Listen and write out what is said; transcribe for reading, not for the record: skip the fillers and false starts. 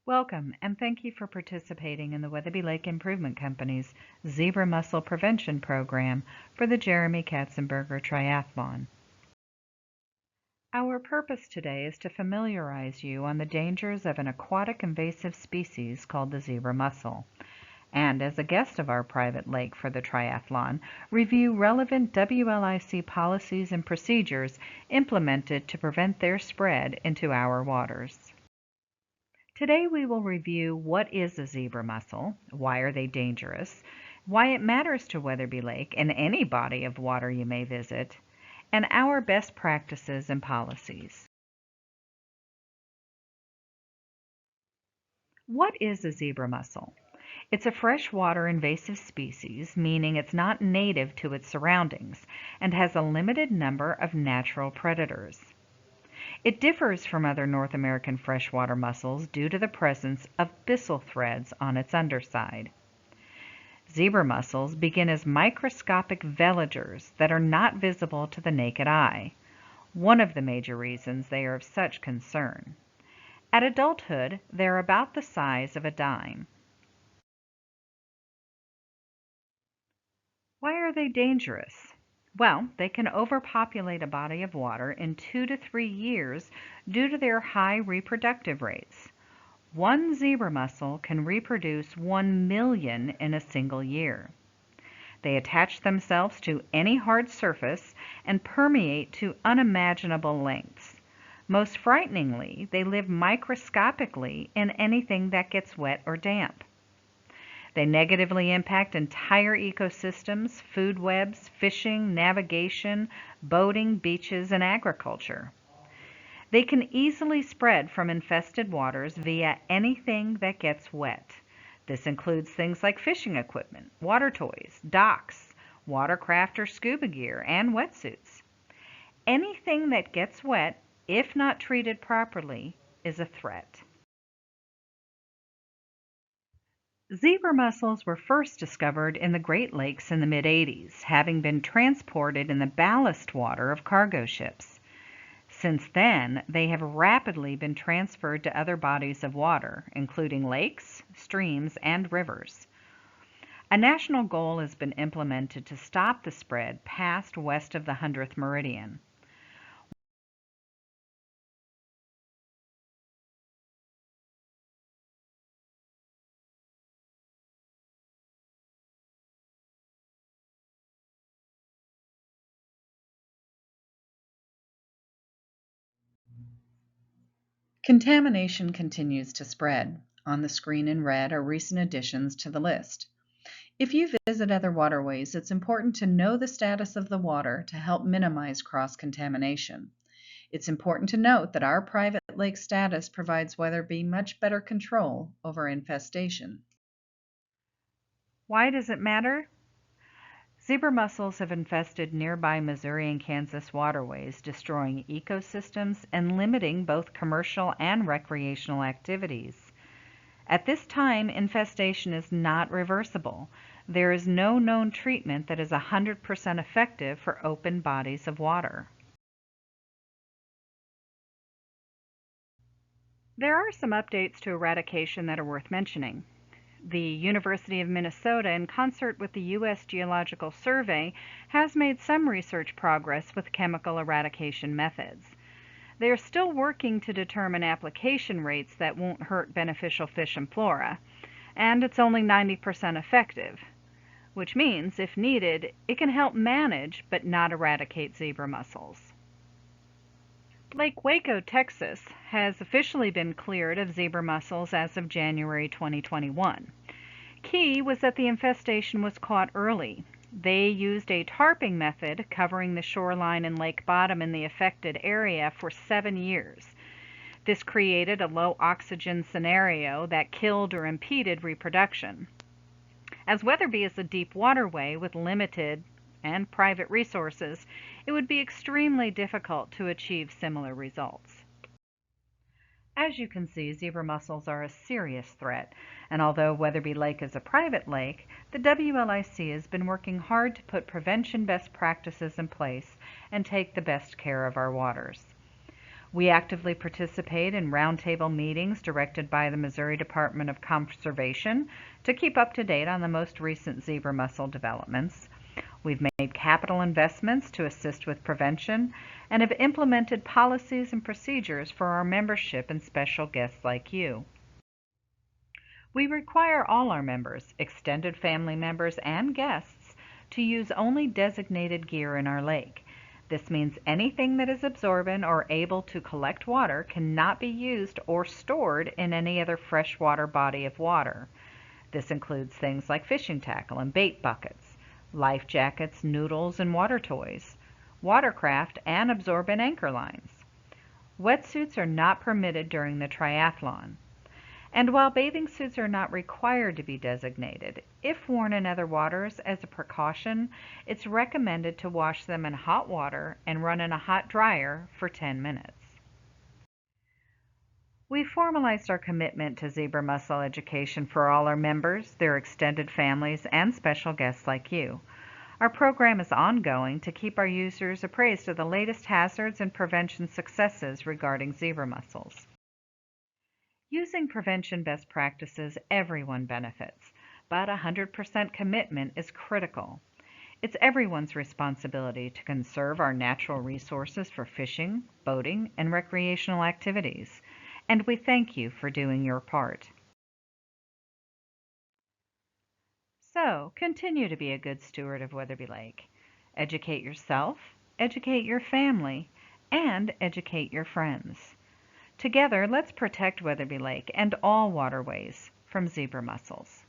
Welcome, and thank you for participating in the Weatherby Lake Improvement Company's Zebra Mussel Prevention Program for the Jeremy Katzenberger Triathlon. Our purpose today is to familiarize you on the dangers of an aquatic invasive species called the zebra mussel, and as a guest of our private lake for the triathlon, review relevant WLIC policies and procedures implemented to prevent their spread into our waters. Today we will review what is a zebra mussel, why are they dangerous, why it matters to Weatherby Lake and any body of water you may visit, and our best practices and policies. What is a zebra mussel? It's a freshwater invasive species, meaning it's not native to its surroundings and has a limited number of natural predators. It differs from other North American freshwater mussels due to the presence of byssal threads on its underside. Zebra mussels begin as microscopic veligers that are not visible to the naked eye, one of the major reasons they are of such concern. At adulthood, they're about the size of a dime. Why are they dangerous? Well, they can overpopulate a body of water in 2 to 3 years due to their high reproductive rates. One zebra mussel can reproduce 1 million in a single year. They attach themselves to any hard surface and permeate to unimaginable lengths. Most frighteningly, they live microscopically in anything that gets wet or damp. They negatively impact entire ecosystems, food webs, fishing, navigation, boating, beaches, and agriculture. They can easily spread from infested waters via anything that gets wet. This includes things like fishing equipment, water toys, docks, watercraft or scuba gear, and wetsuits. Anything that gets wet, if not treated properly, is a threat. Zebra mussels were first discovered in the Great Lakes in the mid-80s, having been transported in the ballast water of cargo ships. Since then, they have rapidly been transferred to other bodies of water, including lakes, streams, and rivers. A national goal has been implemented to stop the spread past west of the 100th meridian. Contamination continues to spread. On the screen in red are recent additions to the list. If you visit other waterways, it's important to know the status of the water to help minimize cross-contamination. It's important to note that our private lake status provides Weatherby much better control over infestation. Why does it matter? Zebra mussels have infested nearby Missouri and Kansas waterways, destroying ecosystems and limiting both commercial and recreational activities. At this time, infestation is not reversible. There is no known treatment that is 100% effective for open bodies of water. There are some updates to eradication that are worth mentioning. The University of Minnesota, in concert with the U.S. Geological Survey, has made some research progress with chemical eradication methods. They are still working to determine application rates that won't hurt beneficial fish and flora, and it's only 90% effective, which means, if needed, it can help manage but not eradicate zebra mussels. Lake Waco, Texas, has officially been cleared of zebra mussels as of January 2021. Key was that the infestation was caught early. They used a tarping method covering the shoreline and lake bottom in the affected area for 7 years. This created a low oxygen scenario that killed or impeded reproduction. As Weatherby is a deep waterway with limited and private resources, it would be extremely difficult to achieve similar results. As you can see, zebra mussels are a serious threat, and although Weatherby Lake is a private lake, the WLIC has been working hard to put prevention best practices in place and take the best care of our waters. We actively participate in roundtable meetings directed by the Missouri Department of Conservation to keep up to date on the most recent zebra mussel developments. We've made capital investments to assist with prevention and have implemented policies and procedures for our membership and special guests like you. We require all our members, extended family members, and guests to use only designated gear in our lake. This means anything that is absorbent or able to collect water cannot be used or stored in any other freshwater body of water. This includes things like fishing tackle and bait buckets, life jackets, noodles, and water toys, watercraft, and absorbent anchor lines. Wetsuits are not permitted during the triathlon. And while bathing suits are not required to be designated, if worn in other waters as a precaution, it's recommended to wash them in hot water and run in a hot dryer for 10 minutes. We formalized our commitment to Zebra Mussel education for all our members, their extended families, and special guests like you. Our program is ongoing to keep our users appraised of the latest hazards and prevention successes regarding zebra mussels. Using prevention best practices, everyone benefits, but 100% commitment is critical. It's everyone's responsibility to conserve our natural resources for fishing, boating, and recreational activities, and we thank you for doing your part. So, continue to be a good steward of Weatherby Lake. Educate yourself, educate your family, and educate your friends. Together, let's protect Weatherby Lake and all waterways from zebra mussels.